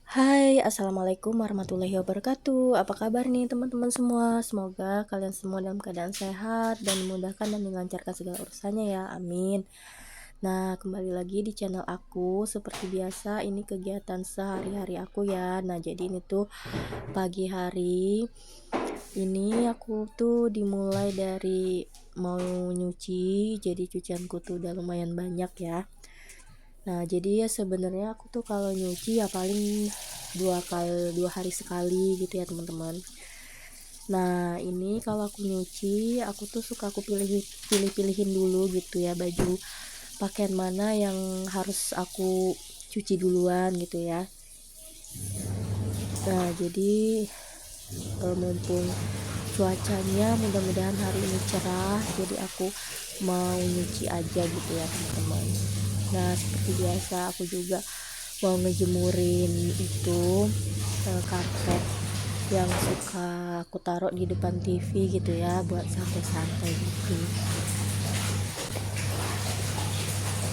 Hai, assalamualaikum warahmatullahi wabarakatuh. Apa kabar nih teman-teman semua? Semoga kalian semua dalam keadaan sehat dan dimudahkan dan dilancarkan segala urusannya ya. Amin. Nah, kembali lagi di channel aku. Seperti biasa, ini kegiatan sehari-hari aku ya. Nah, jadi ini tuh pagi hari. Ini aku tuh dimulai dari mau nyuci. Jadi cucianku tuh udah lumayan banyak ya. Nah, jadi ya sebenarnya aku tuh kalau nyuci ya paling dua hari sekali gitu ya teman-teman. Nah, ini kalau aku nyuci, aku tuh suka aku pilih-pilihin dulu gitu ya baju pakaian mana yang harus aku cuci duluan gitu ya. Nah, jadi mumpung cuacanya mudah-mudahan hari ini cerah, jadi aku mau nyuci aja gitu ya teman-teman. Nah, seperti biasa aku juga mau ngejemurin itu karpet yang suka aku taruh di depan TV gitu ya buat santai-santai gitu.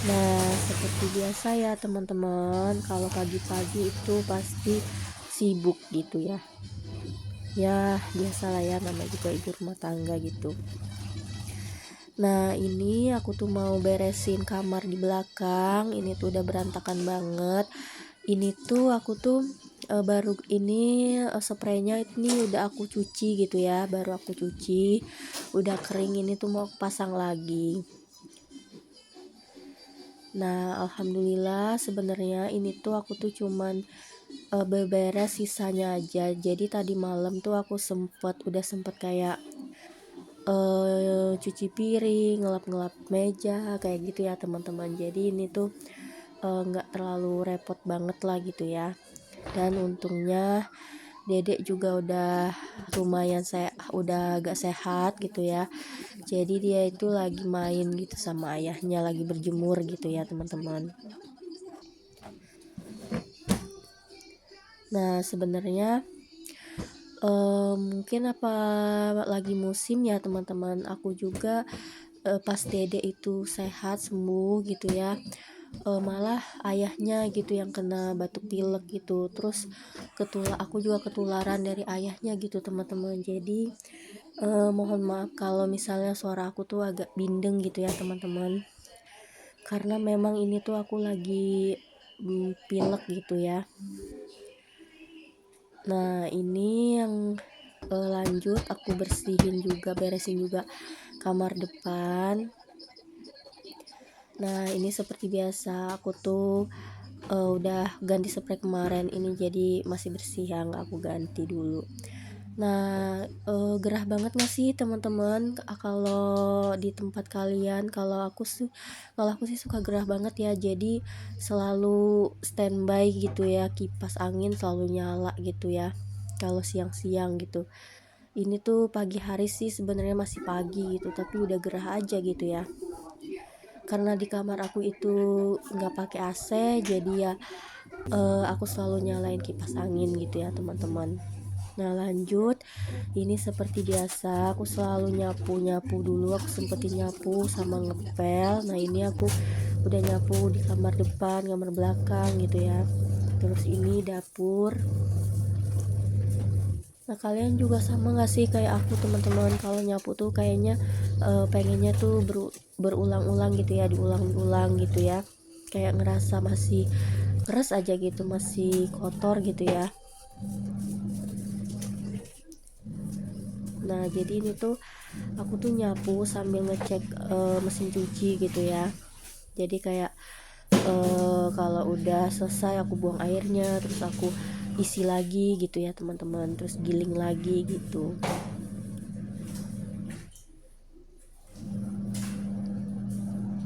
Nah, seperti biasa ya teman-teman, kalau pagi-pagi itu pasti sibuk gitu ya. Ya, biasalah ya, namanya juga ibu rumah tangga gitu. Nah, ini aku tuh mau beresin kamar di belakang. Ini tuh udah berantakan banget. Ini tuh aku tuh baru ini spraynya ini udah aku cuci gitu ya, baru aku cuci, udah kering. Ini tuh mau pasang lagi. Nah, alhamdulillah sebenarnya ini tuh aku tuh cuman beberes sisanya aja. Jadi tadi malam tuh aku udah sempet kayak cuci piring, ngelap-ngelap meja kayak gitu ya teman-teman. Jadi ini tuh nggak terlalu repot banget lah gitu ya. Dan untungnya dedek juga udah lumayan udah agak sehat gitu ya. Jadi dia itu lagi main gitu sama ayahnya, lagi berjemur gitu ya teman-teman. Nah, sebenarnya mungkin apa lagi musim ya teman-teman, aku juga pas dede itu sehat sembuh gitu ya, malah ayahnya gitu yang kena batuk pilek gitu, terus aku juga ketularan dari ayahnya gitu teman-teman. Jadi mohon maaf kalau misalnya suara aku tuh agak bindeng gitu ya teman-teman, karena memang ini tuh aku lagi pilek gitu ya. Nah, ini yang lanjut aku beresin juga kamar depan. Nah, ini seperti biasa aku tuh udah ganti spray kemarin, ini jadi masih bersih ya, nggak aku ganti dulu. Nah, gerah banget gak sih teman-teman kalau di tempat kalian? Kalau aku sih suka gerah banget ya, jadi selalu standby gitu ya, kipas angin selalu nyala gitu ya kalau siang-siang gitu. Ini tuh pagi hari sih sebenarnya masih pagi gitu, tapi udah gerah aja gitu ya, karena di kamar aku itu nggak pakai AC, jadi ya aku selalu nyalain kipas angin gitu ya teman-teman. Nah, lanjut, ini seperti biasa aku selalu nyapu dulu, aku sempetin nyapu sama ngepel. Nah, ini aku udah nyapu di kamar depan, kamar belakang gitu ya. Terus ini dapur. Nah, kalian juga sama gak sih kayak aku teman-teman, kalau nyapu tuh kayaknya pengennya tuh berulang-ulang gitu ya, diulang-ulang gitu ya, kayak ngerasa masih keras aja gitu, masih kotor gitu ya. Nah, jadi ini tuh aku tuh nyapu sambil ngecek mesin cuci gitu ya. Jadi kayak kalau udah selesai aku buang airnya, terus aku isi lagi gitu ya teman-teman, terus giling lagi gitu.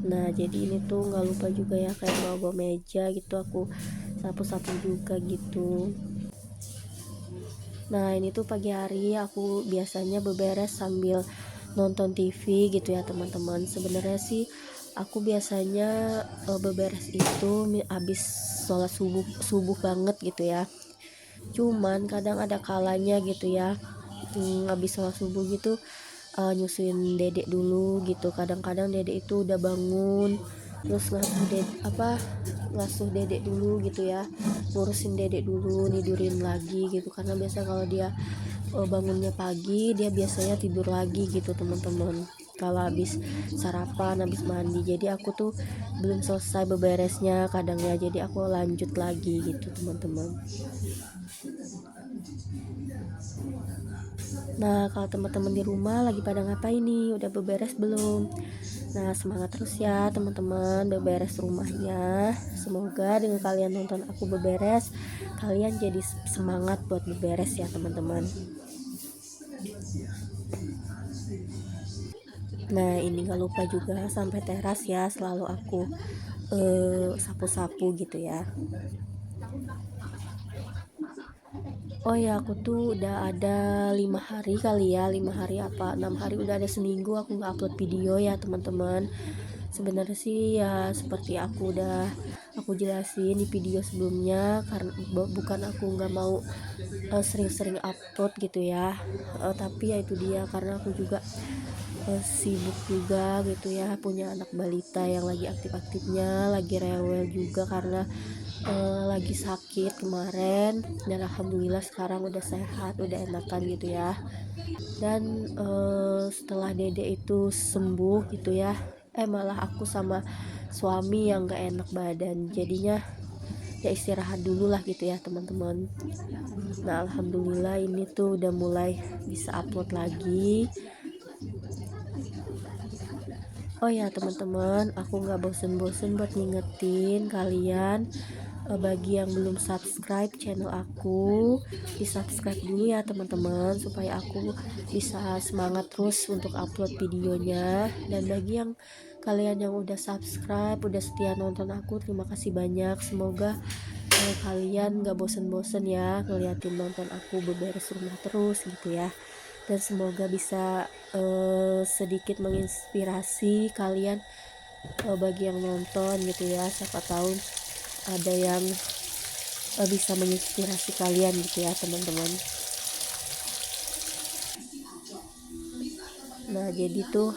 Nah, jadi ini tuh nggak lupa juga ya kayak bawa meja gitu, aku sapu-sapu juga gitu. Nah, ini tuh pagi hari aku biasanya beberes sambil nonton TV gitu ya teman-teman. Sebenarnya sih aku biasanya beberes itu habis sholat subuh banget gitu ya. Cuman kadang ada kalanya gitu ya, habis sholat subuh gitu nyusuin dedek dulu gitu. Kadang-kadang dedek itu udah bangun, terus ngasih ngasuh dedek dulu gitu ya, ngurusin dedek dulu, nidurin lagi gitu, karena biasa kalau dia bangunnya pagi dia biasanya tidur lagi gitu teman-teman, kalau habis sarapan, habis mandi. Jadi aku tuh belum selesai beberesnya kadangnya, jadi aku lanjut lagi gitu teman-teman. Nah, kalau teman-teman di rumah lagi pada ngapain nih? Udah beberes belum? Nah, semangat terus ya teman-teman beberes rumahnya. Semoga dengan kalian nonton aku beberes, kalian jadi semangat buat beberes ya teman-teman. Nah, ini gak lupa juga sampai teras ya, selalu aku sapu-sapu gitu ya. Oh ya, aku tuh udah ada 5 hari kali ya, 5 hari apa 6 hari, udah ada seminggu aku nggak upload video ya teman-teman. Sebenarnya sih ya seperti aku jelasin di video sebelumnya, karena bukan aku nggak mau sering-sering upload gitu ya, tapi ya itu dia, karena aku juga sibuk juga gitu ya, punya anak balita yang lagi aktif-aktifnya, lagi rewel juga karena lagi sakit kemarin, dan alhamdulillah sekarang udah sehat, udah enakan gitu ya. Dan setelah dede itu sembuh gitu ya, malah aku sama suami yang gak enak badan, jadinya ya istirahat dulu lah gitu ya teman-teman. Nah, alhamdulillah ini tuh udah mulai bisa upload lagi. Oh ya teman-teman, aku gak bosen-bosen buat ngingetin kalian, bagi yang belum subscribe channel aku, di subscribe dulu ya teman-teman, supaya aku bisa semangat terus untuk upload videonya. Dan bagi yang kalian yang udah subscribe, udah setia nonton aku, terima kasih banyak. Semoga kalian gak bosen-bosen ya ngeliatin nonton aku beberes rumah terus gitu ya. Dan semoga bisa sedikit menginspirasi kalian, bagi yang nonton gitu ya, siapa tahu ada yang bisa menginspirasi kalian gitu ya teman-teman. Nah, jadi tuh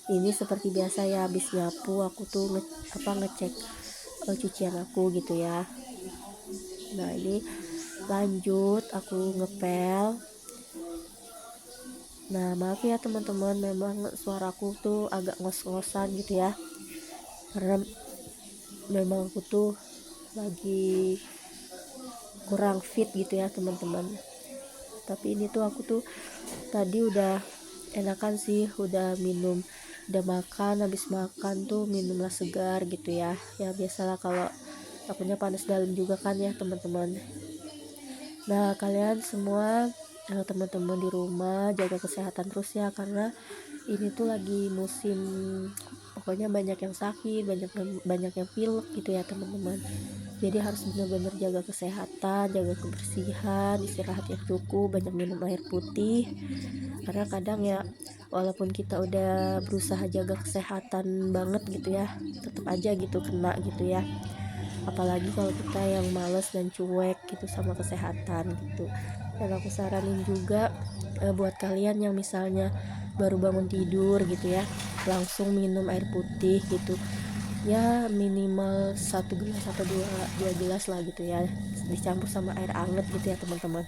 ini seperti biasa ya, habis nyapu aku tuh ngecek cucian aku gitu ya. Nah, ini lanjut aku ngepel. Nah, maaf ya teman-teman, memang suaraku tuh agak ngos-ngosan gitu ya, karena memang aku tuh lagi kurang fit gitu ya teman-teman. Tapi ini tuh aku tuh tadi udah enakan sih, udah makan, habis makan tuh minumlah segar gitu ya. Ya biasalah kalau takutnya panas dalam juga kan ya teman-teman. Nah, kalian semua teman-teman di rumah jaga kesehatan terus ya, karena ini tuh lagi musim, pokoknya banyak yang sakit, banyak yang pilek gitu ya teman-teman. Jadi harus benar-benar jaga kesehatan, jaga kebersihan, istirahat yang cukup, banyak minum air putih, karena kadang ya walaupun kita udah berusaha jaga kesehatan banget gitu ya, tetap aja gitu kena gitu ya, apalagi kalau kita yang males dan cuek gitu sama kesehatan gitu. Dan aku saranin juga buat kalian yang misalnya baru bangun tidur gitu ya, langsung minum air putih gitu ya, minimal 1 gelas atau dua gelas lah gitu ya, dicampur sama air anget gitu ya teman-teman.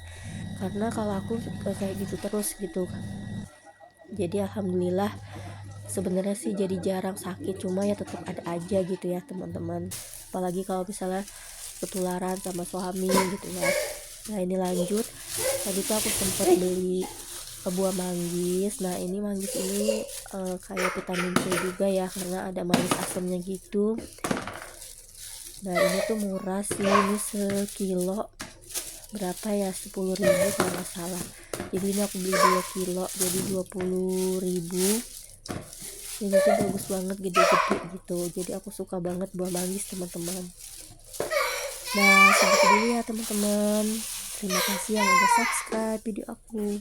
Karena kalau aku kayak gitu terus gitu, jadi alhamdulillah sebenarnya sih jadi jarang sakit, cuma ya tetap ada aja gitu ya teman-teman, apalagi kalau misalnya ketularan sama suami gitu ya. Nah, ini lanjut, tadi tuh aku sempat beli buah manggis. Nah, ini manggis ini kayak vitamin C juga ya, karena ada manis asamnya gitu. Nah, ini tuh murah sih, ini sekilo berapa ya, 10.000 kalau nggak salah. Jadi ini aku beli 2 kilo jadi 20.000. Ini tuh bagus banget, gede-gede gitu, jadi aku suka banget buah manggis teman-teman. Nah, segitu dulu ya teman-teman, terima kasih yang udah subscribe video aku.